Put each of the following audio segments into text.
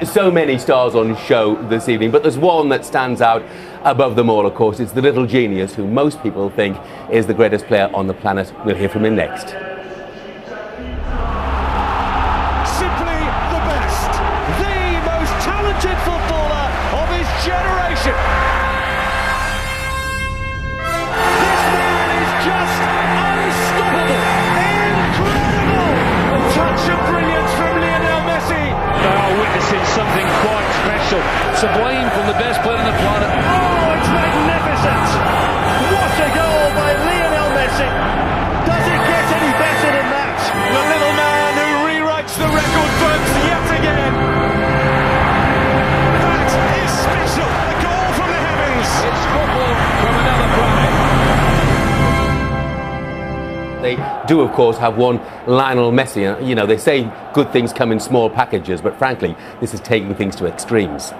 So many stars on show this evening, but there's one that stands out above them all, of course. It's the little genius who most people think is the greatest player on the planet. We'll hear from him next. Simply the best, the most talented footballer of his generation. This man is just unstoppable, incredible. A touch of brilliance from Lionel Messi. They are witnessing something quite special. Sublime from the best player on the planet. Oh, it's magnificent. What a goal by Lionel Messi. Does it get any better than that? The little man who rewrites the record books yet again. That is special. A goal from the heavens. It's football from another planet. They do, of course, have one Lionel Messi. You know, they say good things come in small packages, but frankly, this is taking things to extremes.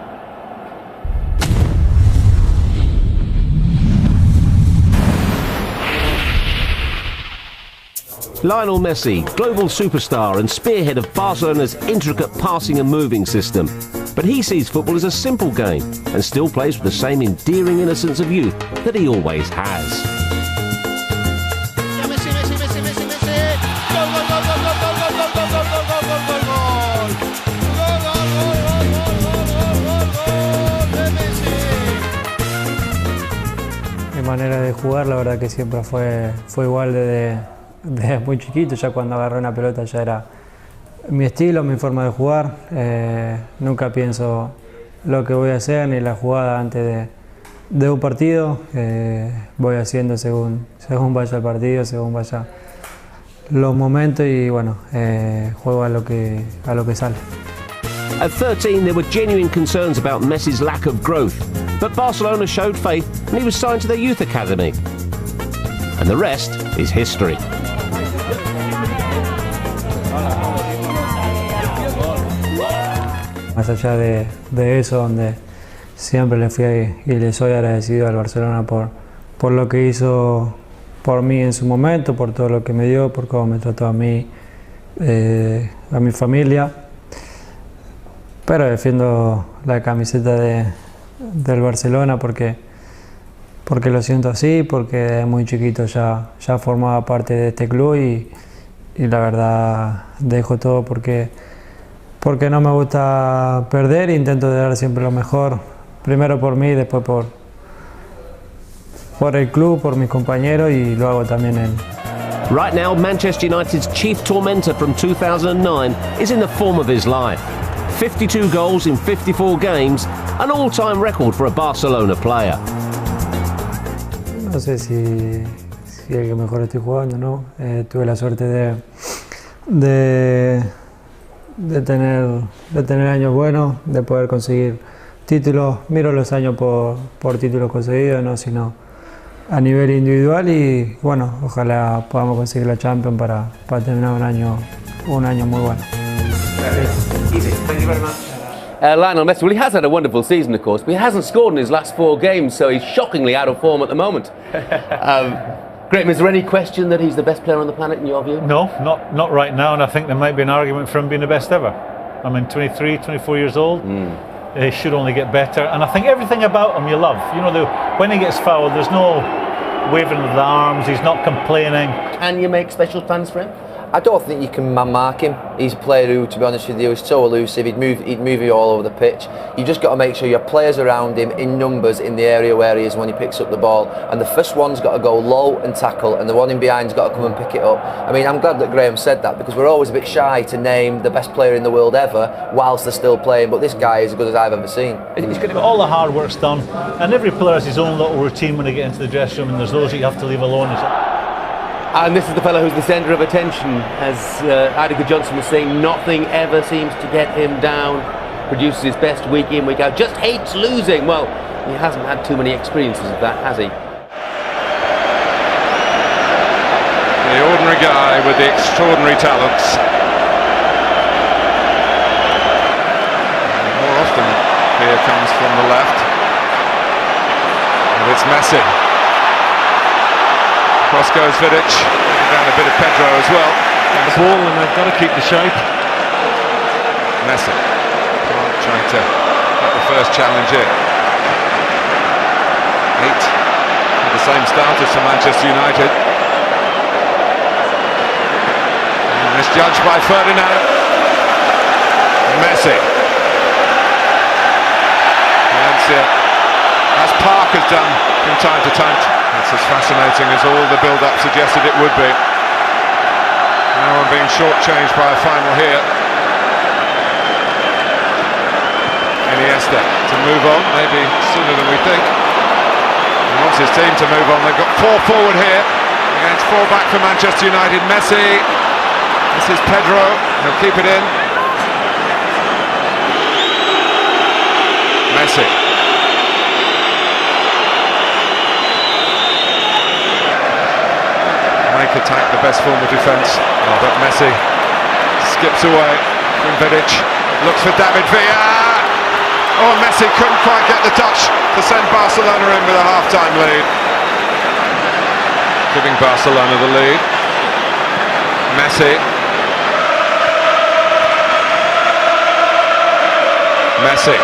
Lionel Messi, global superstar and spearhead of Barcelona's intricate passing and moving system. But he sees football as a simple game and still plays with the same endearing innocence of youth that he always has. Mi manera de jugar, la verdad que siempre fue igual desde muy chiquito. Ya cuando agarré una pelota ya era mi estilo, mi forma de jugar. Nunca pienso lo que voy a hacer ni la jugada antes de un partido. Voy haciendo según vaya el partido, según vaya los momentos y bueno, juego a lo que sale. At 13, there were genuine concerns about Messi's lack of growth, but Barcelona showed faith and he was signed to their youth academy. And the rest is history. Más allá de eso, donde siempre le fui y le soy agradecido al Barcelona por lo que hizo por mí en su momento, por todo lo que me dio, por cómo me trató a mí, a mi familia. Pero defiendo la camiseta del Barcelona porque lo siento así, porque de muy chiquito ya formaba parte de este club y la verdad dejo todo porque no me gusta perder e intento dar siempre lo mejor, primero por mí, después por el club, por mis compañeros y lo hago también él. Right now, Manchester United's chief tormentor from 2009 is in the form of his life. 52 goals in 54 games, an all-time record for a Barcelona player. No sé si el que mejor estoy jugando, ¿no? Tuve la suerte de tener años buenos, de poder conseguir títulos. Miro los años por títulos conseguidos, no sino a nivel individual y bueno, ojalá podamos conseguir la Champions para terminar un año muy bueno. Easy. Thank you very much. Lionel Messi, well, he has had a wonderful season, of course, but he hasn't scored in his last 4 games, so he's shockingly out of form at the moment. Graham, is there any question that he's the best player on the planet in your view? No, not right now, and I think there might be an argument for him being the best ever. I mean, 23, 24 years old, he should only get better, and I think everything about him you love. You know, when he gets fouled, there's no waving of the arms, he's not complaining. Can you make special plans for him? I don't think you can man-mark him. He's a player who, to be honest with you, is so elusive. He'd move you all over the pitch. You just got to make sure your players around him in numbers in the area where he is when he picks up the ball. And the first one's got to go low and tackle, and the one in behind's got to come and pick it up. I mean, I'm glad that Graham said that because we're always a bit shy to name the best player in the world ever whilst they're still playing. But this guy is as good as I've ever seen. He's got all the hard work's done, and every player has his own little routine when they get into the dressing room, and there's those that you have to leave alone. And this is the fellow who's the centre of attention. As Idika Johnson was saying, nothing ever seems to get him down. Produces his best week in, week out. Just hates losing. Well, he hasn't had too many experiences of that, has he? The ordinary guy with the extraordinary talents. More often, here comes from the left. And it's Messi. Cross goes Vidic, down a bit of Pedro as well. And the ball, and they've got to keep the shape. Messi can't first challenge in. 8, the same starters for Manchester United. And misjudged by Ferdinand. Messi. Valencia, as Park has done from time to time. That's as fascinating as all the build-up suggested it would be. No one being shortchanged by a final here. Iniesta to move on, maybe sooner than we think. He wants his team to move on. They've got 4 forward here against 4 back for Manchester United. Messi, this is Pedro, he'll keep it in. Messi. Make attack the best form of defence. Oh, but Messi skips away from Vidic, looks for David Villa. Oh, Messi couldn't quite get the touch to send Barcelona in with a half-time lead. Giving Barcelona the lead. Messi. Messi.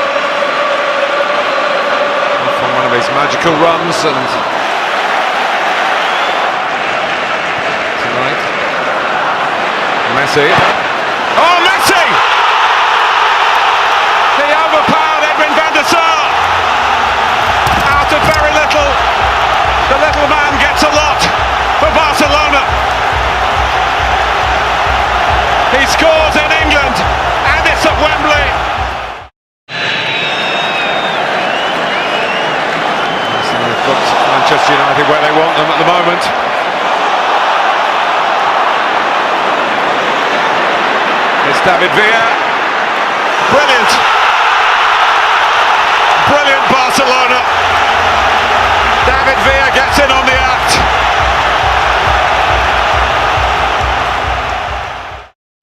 Off on one of his magical runs and tonight. Messi. Oh, Messi! He overpowered Edwin van der Sar. Out of very little. The little man gets a lot for Barcelona. He scores in England and it's at Wembley. So they've got Manchester United where they want them at the moment. It's David Villa. Brilliant. Brilliant Barcelona. David Villa gets in on the act.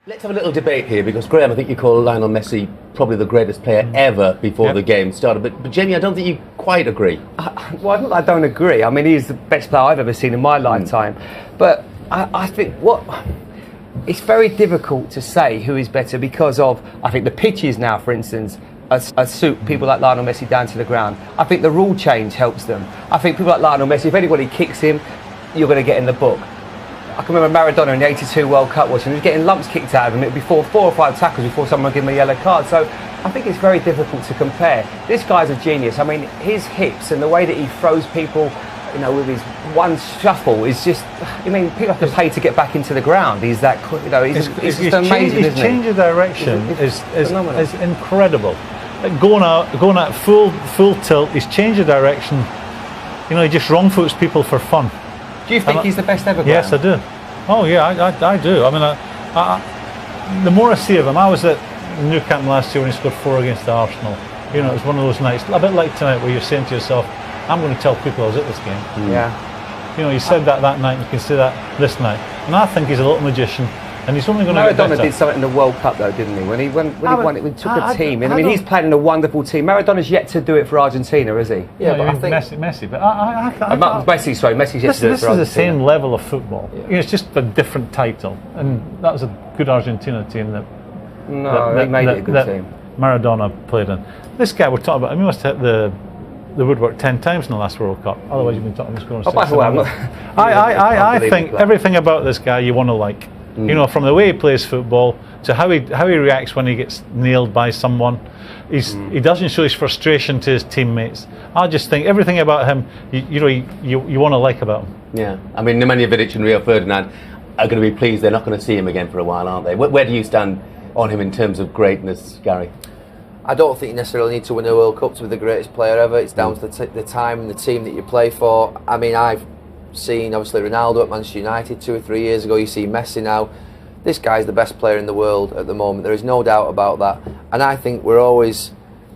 Let's have a little debate here, because Graham, I think you call Lionel Messi probably the greatest player ever before the game started. But Jamie, I don't think you quite agree. Well, I don't agree. I mean, he's the best player I've ever seen in my lifetime. But I think it's very difficult to say who is better because of, I think, the pitches now, for instance, suit people like Lionel Messi down to the ground. I think the rule change helps them. I think people like Lionel Messi, if anybody kicks him, you're going to get in the book. I can remember Maradona in the '82 World Cup watching, he was getting lumps kicked out of him. It'd be 4 or 5 tackles before someone would give him a yellow card. So I think it's very difficult to compare. This guy's a genius. I mean, his hips and the way that he throws people, you know, with his one shuffle is just, I mean, people have to pay to get back into the ground. He's that, you know, he's just amazing, isn't he? His change of direction is incredible. Like going out full tilt, his change of direction, you know, he just wrong foots people for fun. Do you think he's the best ever, Graham? Yes, I do. Oh yeah, I do. I mean, the more I see of him, I was at Nou Camp last year when he scored 4 against Arsenal. You know, it was one of those nights, a bit like tonight, where you're saying to yourself, I'm going to tell people I was at this game. Yeah. You know, you said that night, you can say that this night. And I think he's a little magician. And he's only going to get better. Maradona did something in the World Cup, though, didn't he? When he won, he took a team. I mean, he's playing in a wonderful team. Maradona's yet to do it for Argentina, is he? Yeah, but I think Messi. But Messi's yet to do it for Argentina. This is the same level of football. You know, it's just a different title, and that was a good Argentina team that. They made it a good team. Maradona played in. This guy we're talking about, I mean, he must have hit the woodwork 10 times in the last World Cup. Otherwise, you've been talking about scoring 6. By the way, I think everything about this guy you want to like. You know, from the way he plays football to how he reacts when he gets nailed by someone. He doesn't show his frustration to his teammates. I just think everything about him, you want to like about him. Yeah, I mean, Nemanja Vidic and Rio Ferdinand are going to be pleased they're not going to see him again for a while, aren't they? Where do you stand on him in terms of greatness, Gary? I don't think you necessarily need to win a World Cup to be the greatest player ever. It's down to the time and the team that you play for. I mean, I've seen obviously Ronaldo at Manchester United 2 or 3 years ago. You see Messi now. This guy's the best player in the world at the moment. There is no doubt about that. And I think we're always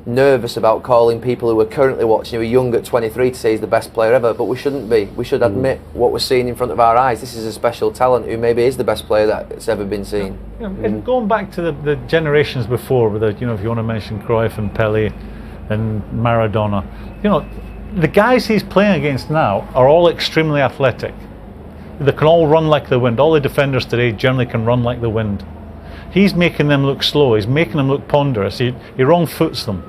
nervous about calling people who are currently watching, who are young at 23, to say he's the best player ever, but we shouldn't be. We should admit what we're seeing in front of our eyes. This is a special talent who maybe is the best player that's ever been seen. And going back to the generations before, with if you want to mention Cruyff and Pelé and Maradona, the guys he's playing against now are all extremely athletic. They can all run like the wind. All the defenders today generally can run like the wind. He's making them look slow. He's making them look ponderous. He wrong foots them.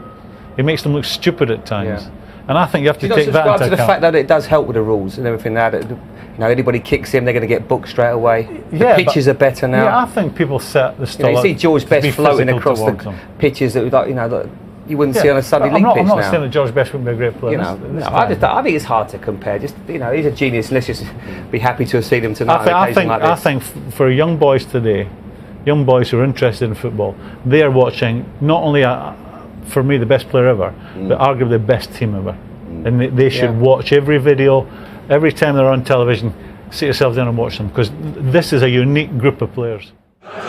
He makes them look stupid at times. Yeah. And I think you have to take that subscribe into to the account. fact that it does help with the rules and everything now. That, you know, anybody kicks him, they're going to get booked straight away. The pitches are better now. Yeah, I think people set the stall. You see George Best floating across the them. pitches that, like, you know, that you wouldn't see on a Sunday league pitch I'm not now. saying that George Best wouldn't be a great player. You know, I think it's hard to compare. Just, you know, he's a genius. Let's just be happy to have seen him tonight. I think for young boys today, young boys who are interested in football, they are watching not only for me the best player ever, but arguably the best team ever. And they should watch every video, every time they're on television. Sit yourself down and watch them, because this is a unique group of players.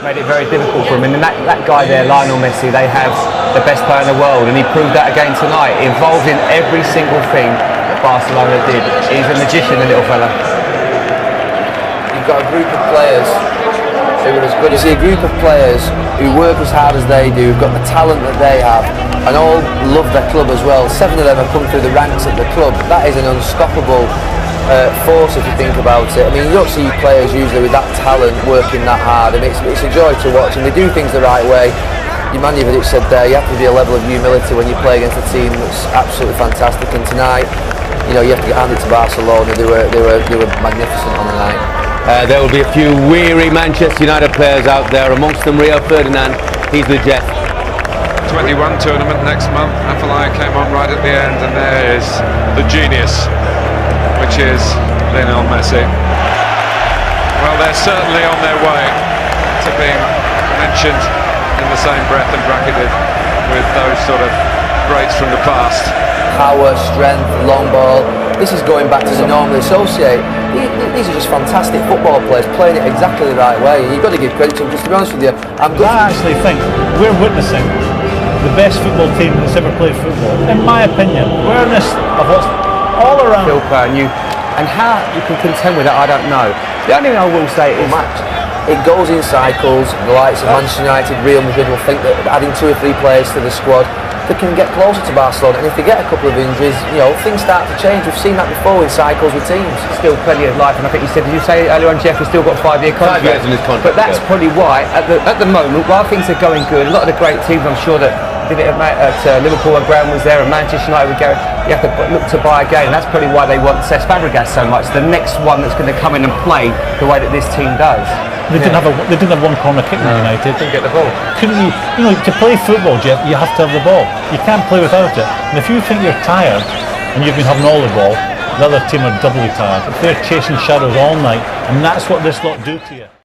Made it very difficult for him, and that guy there, Lionel Messi, they have the best player in the world, and he proved that again tonight. Involved in every single thing that Barcelona did. He's a magician, the little fella. You've got a group of players who are as good as a group of players who work as hard as they do, who've got the talent that they have, and all love their club as well. 7 of them have come through the ranks at the club. That is an unstoppable force if you think about it. I mean, you don't see players usually with that talent working that hard, and it's a joy to watch, and they do things the right way. Ivanovic said there, you have to be a level of humility when you play against a team that's absolutely fantastic, and tonight, you know, you have to get handed to Barcelona. They were magnificent on the night. There will be a few weary Manchester United players out there, amongst them Rio Ferdinand. He's the Jet. 21 tournament next month. Afellay came on right at the end, and there is the genius, which is Lionel Messi. Well, they're certainly on their way to being mentioned in the same breath and bracketed with those sort of greats from the past. Power, strength, long ball. This is going back to the normally associate. These are just fantastic football players playing it exactly the right way. You've got to give credit to them, because to be honest with you, I actually think we're witnessing the best football team that's ever played football, in my opinion. Awareness of what's all around. And how you can contend with it, I don't know. The only thing I will say is it goes in cycles. The likes of Manchester United, Real Madrid will think that adding 2 or 3 players to the squad, they can get closer to Barcelona, and if they get a couple of injuries, you know, things start to change. We've seen that before in cycles with teams. Still plenty of life, and I think did you say earlier on, Jeff, he's still got a 5-year contract? 5 years in his contract. But that's probably why, at the moment, while things are going good, a lot of the great teams, I'm sure that did it at Liverpool when Graham was there, and Manchester United would go, you have to look to buy again. And that's probably why they want Cesc Fabregas so much. The next one that's going to come in and play the way that this team does. They didn't have one corner kick in United. Didn't get the ball. Couldn't you? You know, to play football, Jeff, you have to have the ball. You can't play without it. And if you think you're tired and you've been having all the ball, the other team are doubly tired. If they're chasing shadows all night, and that's what this lot do to you.